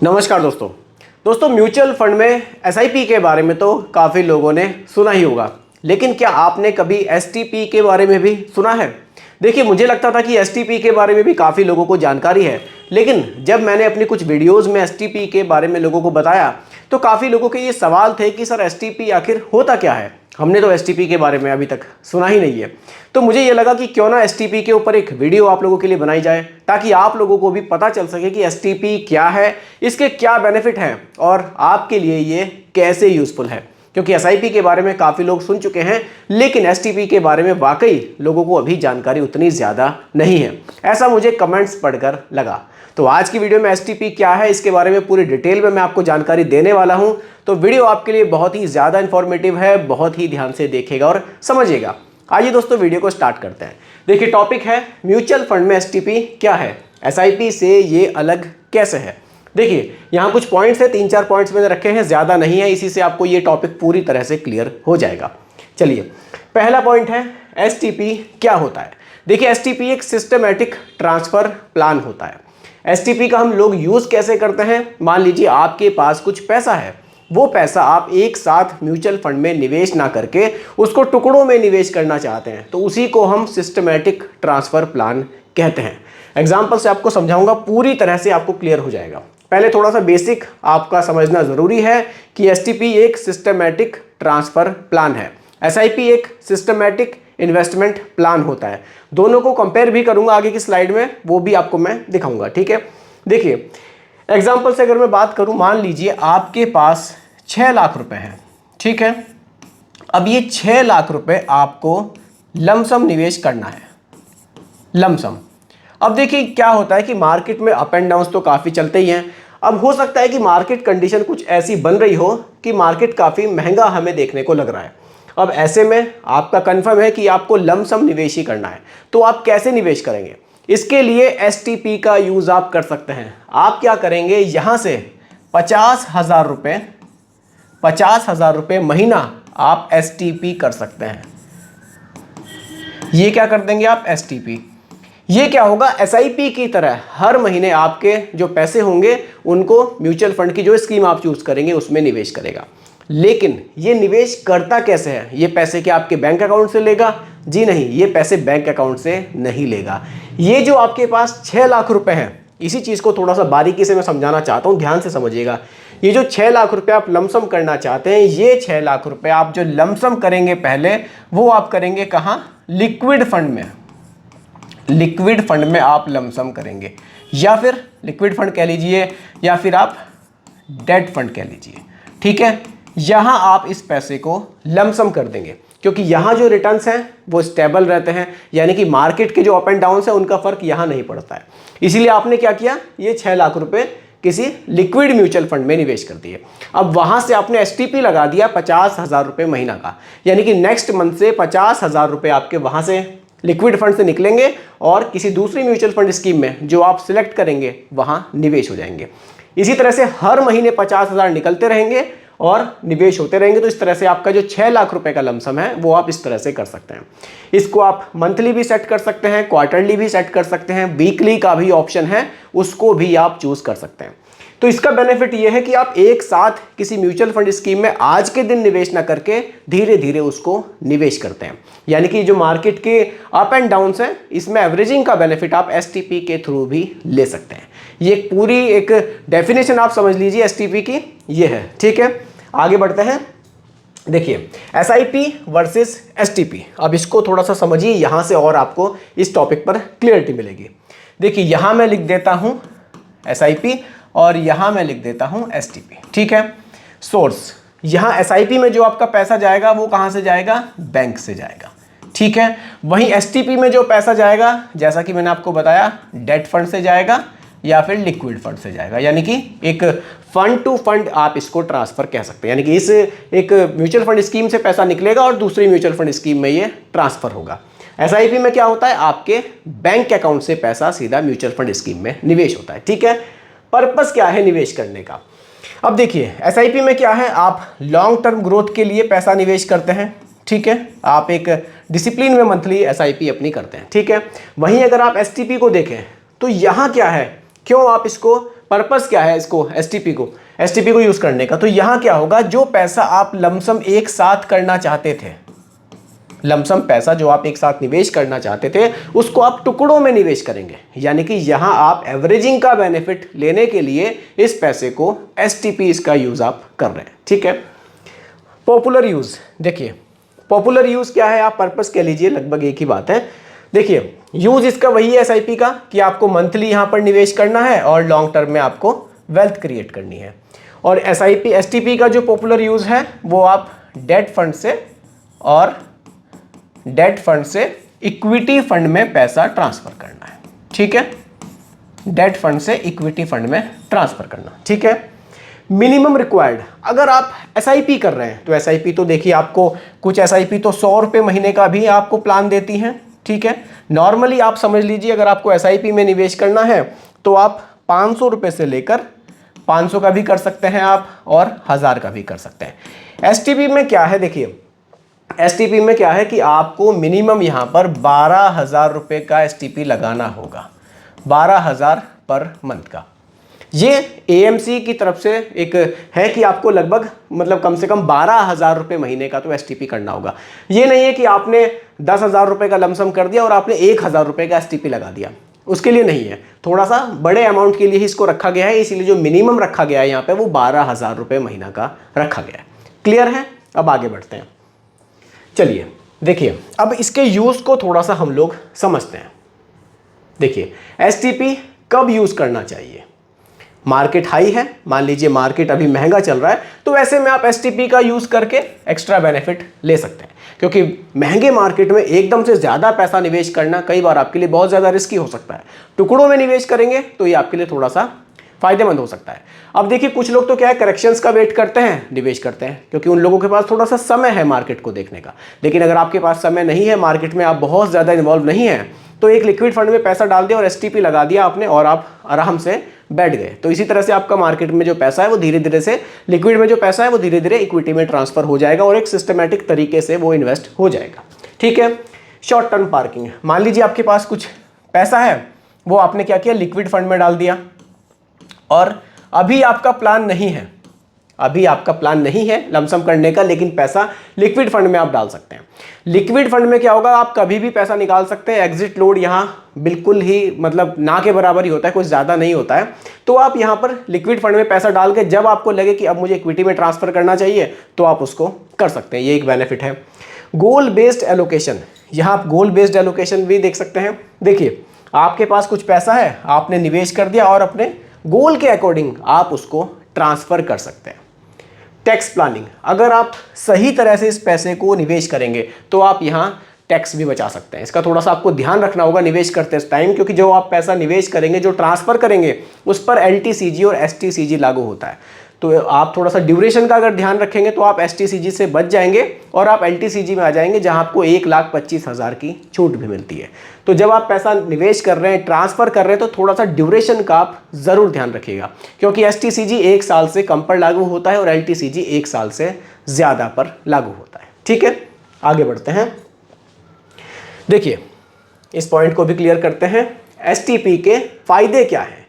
नमस्कार दोस्तों mutual fund में एसआईपी के बारे में तो काफ़ी लोगों ने सुना ही होगा, लेकिन क्या आपने कभी एसटीपी के बारे में भी सुना है? देखिए, मुझे लगता था कि एसटीपी के बारे में भी काफ़ी लोगों को जानकारी है, लेकिन जब मैंने अपनी कुछ वीडियोस में एसटीपी के बारे में लोगों को बताया तो काफ़ी लोगों के ये सवाल थे कि सर एसटीपी आखिर होता क्या है, हमने तो एसटीपी के बारे में अभी तक सुना ही नहीं है। तो मुझे ये लगा कि क्यों ना एसटीपी के ऊपर एक वीडियो आप लोगों के लिए बनाई जाए, ताकि आप लोगों को भी पता चल सके कि एसटीपी क्या है, इसके क्या बेनिफिट हैं और आपके लिए ये कैसे यूज़फुल है। क्योंकि एसआईपी के बारे में काफ़ी लोग सुन चुके हैं, लेकिन एसटीपी के बारे में वाकई लोगों को अभी जानकारी उतनी ज़्यादा नहीं है, ऐसा मुझे कमेंट्स पढ़कर लगा। तो आज की वीडियो में एसटीपी क्या है, इसके बारे में पूरी डिटेल में मैं आपको जानकारी देने वाला हूं। तो वीडियो आपके लिए बहुत ही ज़्यादा इन्फॉर्मेटिव है, बहुत ही ध्यान से देखिएगा और समझिएगा। आइए दोस्तों, वीडियो को स्टार्ट करते हैं। देखिए, टॉपिक है म्यूचुअल फंड में एसटीपी क्या है, एसआईपी से ये अलग कैसे है। देखिए, यहाँ कुछ पॉइंट्स है, 3-4 पॉइंट्स मैंने रखे हैं, ज़्यादा नहीं है, इसी से आपको ये टॉपिक पूरी तरह से क्लियर हो जाएगा। चलिए, पहला पॉइंट है एसटीपी क्या होता है। देखिए, एसटीपी एक सिस्टमैटिक ट्रांसफ़र प्लान होता है। एसटीपी का हम लोग यूज़ कैसे करते हैं, मान लीजिए आपके पास कुछ पैसा है, वो पैसा आप एक साथ म्यूचुअल फंड में निवेश ना करके उसको टुकड़ों में निवेश करना चाहते हैं, तो उसी को हम सिस्टमैटिक ट्रांसफ़र प्लान कहते हैं। एग्जाम्पल से आपको समझाऊंगा, पूरी तरह से आपको क्लियर हो जाएगा। पहले थोड़ा सा बेसिक आपका समझना ज़रूरी है कि एसटीपी एक सिस्टमैटिक ट्रांसफ़र प्लान है, एसआईपी एक सिस्टमैटिक इन्वेस्टमेंट प्लान होता है। दोनों को कंपेयर भी करूंगा आगे की स्लाइड में, वो भी आपको मैं दिखाऊंगा, ठीक है। देखिए, एग्जाम्पल से अगर मैं बात करूं, मान लीजिए आपके पास 6 लाख रुपए हैं, ठीक है। अब ये 6 लाख रुपए आपको लमसम निवेश करना है, लमसम। अब देखिए क्या होता है कि मार्केट में अप एंड डाउन्स तो काफ़ी चलते ही हैं। अब हो सकता है कि मार्केट कंडीशन कुछ ऐसी बन रही हो कि मार्केट काफ़ी महंगा हमें देखने को लग रहा है। अब ऐसे में आपका कंफर्म है कि आपको लमसम निवेश ही करना है, तो आप कैसे निवेश करेंगे? इसके लिए एसटीपी का यूज़ आप कर सकते हैं। आप क्या करेंगे, यहाँ से 50,000 रुपये, 50,000 रुपये महीना आप एसटीपी कर सकते हैं। ये क्या कर देंगे आप, एसटीपी। ये क्या होगा, एसआईपी की तरह हर महीने आपके जो पैसे होंगे उनको म्यूचुअल फंड की जो स्कीम आप चूज करेंगे उसमें निवेश करेगा। लेकिन ये निवेश करता कैसे है? ये पैसे क्या आपके बैंक अकाउंट से लेगा? जी नहीं, ये पैसे बैंक अकाउंट से नहीं लेगा। ये जो आपके पास 6 लाख रुपए हैं, इसी चीज़ को थोड़ा सा बारीकी से मैं समझाना चाहता हूँ, ध्यान से समझिएगा। ये जो 6 लाख रुपए आप लमसम करना चाहते हैं, ये 6 लाख रुपए आप जो लमसम करेंगे पहले, वो आप करेंगे कहाँ? लिक्विड फंड में। लिक्विड फंड में आप लमसम करेंगे, या फिर लिक्विड फंड कह लीजिए, या फिर आप डेट फंड कह लीजिए, ठीक है। यहां आप इस पैसे को लमसम कर देंगे, क्योंकि यहां जो रिटर्न्स हैं वो स्टेबल रहते हैं, यानी कि मार्केट के जो अप एंड डाउन है उनका फर्क यहां नहीं पड़ता है। इसीलिए आपने क्या किया, ये 6 लाख रुपए किसी लिक्विड म्यूचुअल फंड में निवेश कर दिए। अब वहां से आपने एसटीपी लगा दिया 50,000 रुपये महीना का, यानी कि नेक्स्ट मंथ से 50,000 रुपये आपके वहां से लिक्विड फंड से निकलेंगे और किसी दूसरी म्यूचुअल फंड स्कीम में जो आप सिलेक्ट करेंगे वहां निवेश हो जाएंगे। इसी तरह से हर महीने 50,000 निकलते रहेंगे और निवेश होते रहेंगे। तो इस तरह से आपका जो 6 लाख रुपए का लमसम है वो आप इस तरह से कर सकते हैं। इसको आप मंथली भी सेट कर सकते हैं, क्वार्टरली भी सेट कर सकते हैं, वीकली का भी ऑप्शन है, उसको भी आप चूज कर सकते हैं। तो इसका बेनिफिट ये है कि आप एक साथ किसी म्यूचुअल फंड स्कीम में आज के दिन निवेश ना करके धीरे धीरे उसको निवेश करते हैं, यानी कि जो मार्केट के अप एंड डाउन्स हैं इसमें एवरेजिंग का बेनिफिट आप एसटीपी के थ्रू भी ले सकते हैं। ये पूरी एक डेफिनेशन आप समझ लीजिए एसटीपी की, ये है, ठीक है। आगे बढ़ते हैं। देखिए, एसआईपी वर्सेस एसटीपी, अब इसको थोड़ा सा समझिए, यहां से और आपको इस टॉपिक पर क्लियरिटी मिलेगी। देखिए, यहां मैं लिख देता हूं एसआईपी और यहां मैं लिख देता हूं एसटीपी, ठीक है। सोर्स, यहां एसआईपी में जो आपका पैसा जाएगा वो कहां से जाएगा? बैंक से जाएगा, ठीक है। वहीं एसटीपी में जो पैसा जाएगा, जैसा कि मैंने आपको बताया, डेट फंड से जाएगा या फिर लिक्विड फंड से जाएगा, यानी कि एक फंड टू फंड आप इसको ट्रांसफर कह सकते हैं। यानी कि इस एक म्यूचुअल फंड स्कीम से पैसा निकलेगा और दूसरी म्यूचुअल फंड स्कीम में ये ट्रांसफर होगा। एसआईपी में क्या होता है, आपके बैंक अकाउंट से पैसा सीधा म्यूचुअल फंड स्कीम में निवेश होता है, ठीक है। पर्पस क्या है निवेश करने का? अब देखिए, एसआईपी में क्या है, आप लॉन्ग टर्म ग्रोथ के लिए पैसा निवेश करते हैं, ठीक है। आप एक डिसिप्लिन में मंथली एसआईपी अपनी करते हैं, ठीक है। वहीं अगर आप एसटीपी को देखें तो यहाँ क्या है, क्यों आप इसको पर्पस क्या है इसको एसटीपी को यूज करने का? तो यहां क्या होगा, जो पैसा आप लमसम एक साथ करना चाहते थे, लमसम पैसा जो आप एक साथ निवेश करना चाहते थे, उसको आप टुकड़ों में निवेश करेंगे। यानी कि यहां आप एवरेजिंग का बेनिफिट लेने के लिए इस पैसे को एसटीपी इसका यूज आप कर रहे हैं। ठीक है। पॉपुलर यूज, देखिए पॉपुलर यूज क्या है, आप पर्पस कह लीजिए, लगभग एक ही बात है। देखिए यूज इसका वही है एसआईपी का कि आपको मंथली यहां पर निवेश करना है और लॉन्ग टर्म में आपको वेल्थ क्रिएट करनी है। और एसआईपी एसटीपी का जो पॉपुलर यूज है वो आप डेट फंड से इक्विटी फंड में पैसा ट्रांसफर करना है। ठीक है, डेट फंड से इक्विटी फंड में ट्रांसफर करना। ठीक है। मिनिमम रिक्वायर्ड, अगर आप एसआईपी कर रहे हैं तो एसआईपी तो देखिए आपको कुछ एसआईपी तो 100 रुपये महीने का भी आपको प्लान देती हैं। ठीक है। नॉर्मली आप समझ लीजिए अगर आपको एसआईपी में निवेश करना है तो आप 500 रुपये से लेकर 500 का भी कर सकते हैं आप और 1000 का भी कर सकते हैं। एसटीपी में क्या है, देखिए एसटीपी में क्या है कि आपको मिनिमम यहां पर 12,000 रुपये का एसटीपी लगाना होगा, 12,000 पर मंथ का। ये एएमसी की तरफ से एक है कि आपको लगभग मतलब कम से कम 12,000 रुपये महीने का तो एसटीपी करना होगा। ये नहीं है कि आपने 10,000 रुपये का लमसम कर दिया और आपने 1,000 रुपये का एसटीपी लगा दिया, उसके लिए नहीं है। थोड़ा सा बड़े अमाउंट के लिए ही इसको रखा गया है, इसीलिए जो मिनिमम रखा गया है यहाँ पे वो 12,000 रुपये महीना का रखा गया है। क्लियर है? अब आगे बढ़ते हैं। चलिए देखिए अब इसके यूज को थोड़ा सा हम लोग समझते हैं। देखिए एसटीपी कब यूज करना चाहिए? मार्केट हाई है, मान लीजिए मार्केट अभी महंगा चल रहा है, तो ऐसे में आप एसटीपी का यूज करके एक्स्ट्रा बेनिफिट ले सकते हैं। क्योंकि महंगे मार्केट में एकदम से ज्यादा पैसा निवेश करना कई बार आपके लिए बहुत ज्यादा रिस्की हो सकता है। टुकड़ों में निवेश करेंगे तो ये आपके लिए थोड़ा सा फायदेमंद हो सकता है। अब देखिए कुछ लोग तो क्या है, करेक्शंस का वेट करते हैं, निवेश करते हैं, क्योंकि उन लोगों के पास थोड़ा सा समय है मार्केट को देखने का। लेकिन अगर आपके पास समय नहीं है, मार्केट में आप बहुत ज़्यादा इन्वॉल्व नहीं है, तो एक लिक्विड फंड में पैसा डाल दिया और एसटीपी लगा दिया आपने और आप आराम से बैठ गए। तो इसी तरह से आपका मार्केट में जो पैसा है वो धीरे धीरे से, लिक्विड में जो पैसा है वो धीरे धीरे इक्विटी में ट्रांसफर हो जाएगा और एक सिस्टमैटिक तरीके से वो इन्वेस्ट हो जाएगा। ठीक है। शॉर्ट टर्म पार्किंग, मान लीजिए आपके पास कुछ पैसा है, वो आपने क्या किया, लिक्विड फंड में डाल दिया और अभी आपका प्लान नहीं है लमसम करने का, लेकिन पैसा लिक्विड फंड में आप डाल सकते हैं। लिक्विड फंड में क्या होगा, आप कभी भी पैसा निकाल सकते हैं। एग्जिट लोड यहाँ बिल्कुल ही मतलब ना के बराबर ही होता है, कुछ ज़्यादा नहीं होता है। तो आप यहाँ पर लिक्विड फंड में पैसा डाल के जब आपको लगे कि अब मुझे इक्विटी में ट्रांसफर करना चाहिए तो आप उसको कर सकते हैं। ये एक बेनिफिट है। गोल बेस्ड एलोकेशन, यहाँ आप गोल बेस्ड एलोकेशन भी देख सकते हैं। देखिए आपके पास कुछ पैसा है, आपने निवेश कर दिया और अपने गोल के अकॉर्डिंग आप उसको ट्रांसफर कर सकते हैं। टैक्स प्लानिंग, अगर आप सही तरह से इस पैसे को निवेश करेंगे तो आप यहाँ टैक्स भी बचा सकते हैं। इसका थोड़ा सा आपको ध्यान रखना होगा निवेश करते टाइम, क्योंकि जो आप पैसा निवेश करेंगे, जो ट्रांसफर करेंगे, उस पर एलटीसीजी और एसटीसीजी लागू होता है। तो आप थोड़ा सा ड्यूरेशन का अगर ध्यान रखेंगे तो आप एसटीसीजी से बच जाएंगे और आप एलटीसीजी में आ जाएंगे, जहां आपको 1,25,000 की छूट भी मिलती है। तो जब आप पैसा निवेश कर रहे हैं, ट्रांसफर कर रहे हैं, तो थोड़ा सा ड्यूरेशन का आप जरूर ध्यान रखिएगा, क्योंकि एसटीसीजी 1 साल से कम पर लागू होता है और एलटीसीजी 1 साल से ज्यादा पर लागू होता है। ठीक है, आगे बढ़ते हैं। देखिए इस पॉइंट को भी क्लियर करते हैं। एसटीपी के फायदे क्या हैं?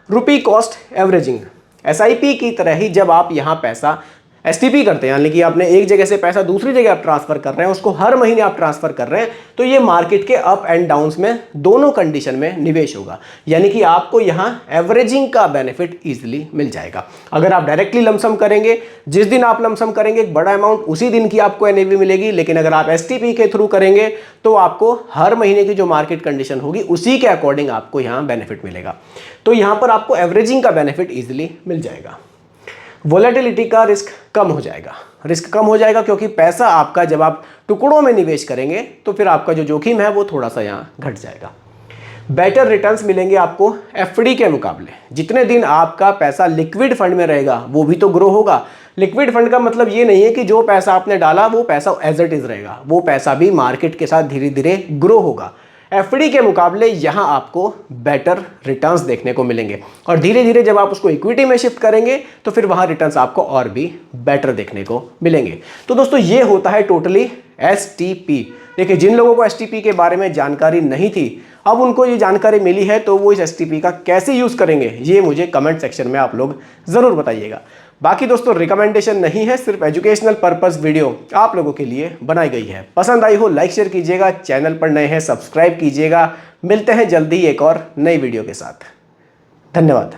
रुपी कॉस्ट एवरेजिंग, एसआईपी की तरह ही जब आप यहाँ पैसा एसटीपी करते हैं, यानी कि आपने एक जगह से पैसा दूसरी जगह आप ट्रांसफर कर रहे हैं, उसको हर महीने आप ट्रांसफर कर रहे हैं, तो ये मार्केट के अप एंड डाउन्स में दोनों कंडीशन में निवेश होगा। यानी कि आपको यहाँ एवरेजिंग का बेनिफिट इजीली मिल जाएगा। अगर आप डायरेक्टली लमसम करेंगे, जिस दिन आप लमसम करेंगे एक बड़ा अमाउंट, उसी दिन की आपको एनएवी मिलेगी। लेकिन अगर आप एसटीपी के थ्रू करेंगे तो आपको हर महीने की जो मार्केट कंडीशन होगी उसी के अकॉर्डिंग आपको यहाँ बेनिफिट मिलेगा। तो यहाँ पर आपको एवरेजिंग का बेनिफिट इजीली मिल जाएगा। वोलेटिलिटी का रिस्क कम हो जाएगा, क्योंकि पैसा आपका जब आप टुकड़ों में निवेश करेंगे तो फिर आपका जो जोखिम है वो थोड़ा सा यहाँ घट जाएगा। बेटर रिटर्न्स मिलेंगे आपको एफडी के मुकाबले। जितने दिन आपका पैसा लिक्विड फंड में रहेगा वो भी तो ग्रो होगा। लिक्विड फंड का मतलब ये नहीं है कि जो पैसा आपने डाला वो पैसा एज इट इज रहेगा, वो पैसा भी मार्केट के साथ धीरे धीरे ग्रो होगा। एफडी के मुकाबले यहाँ आपको बेटर रिटर्न्स देखने को मिलेंगे और धीरे धीरे जब आप उसको इक्विटी में शिफ्ट करेंगे तो फिर वहाँ रिटर्न्स आपको और भी बेटर देखने को मिलेंगे। तो दोस्तों ये होता है टोटली एसटीपी, देखिए, जिन लोगों को एसटीपी के बारे में जानकारी नहीं थी, अब उनको ये जानकारी मिली है, तो वो इस एसटीपी का कैसे यूज़ करेंगे ये मुझे कमेंट सेक्शन में आप लोग ज़रूर बताइएगा। बाकी दोस्तों, रिकमेंडेशन नहीं है, सिर्फ एजुकेशनल पर्पस वीडियो आप लोगों के लिए बनाई गई है। पसंद आई हो लाइक शेयर कीजिएगा, चैनल पर नए हैं सब्सक्राइब कीजिएगा। मिलते हैं जल्दी एक और नई वीडियो के साथ। धन्यवाद।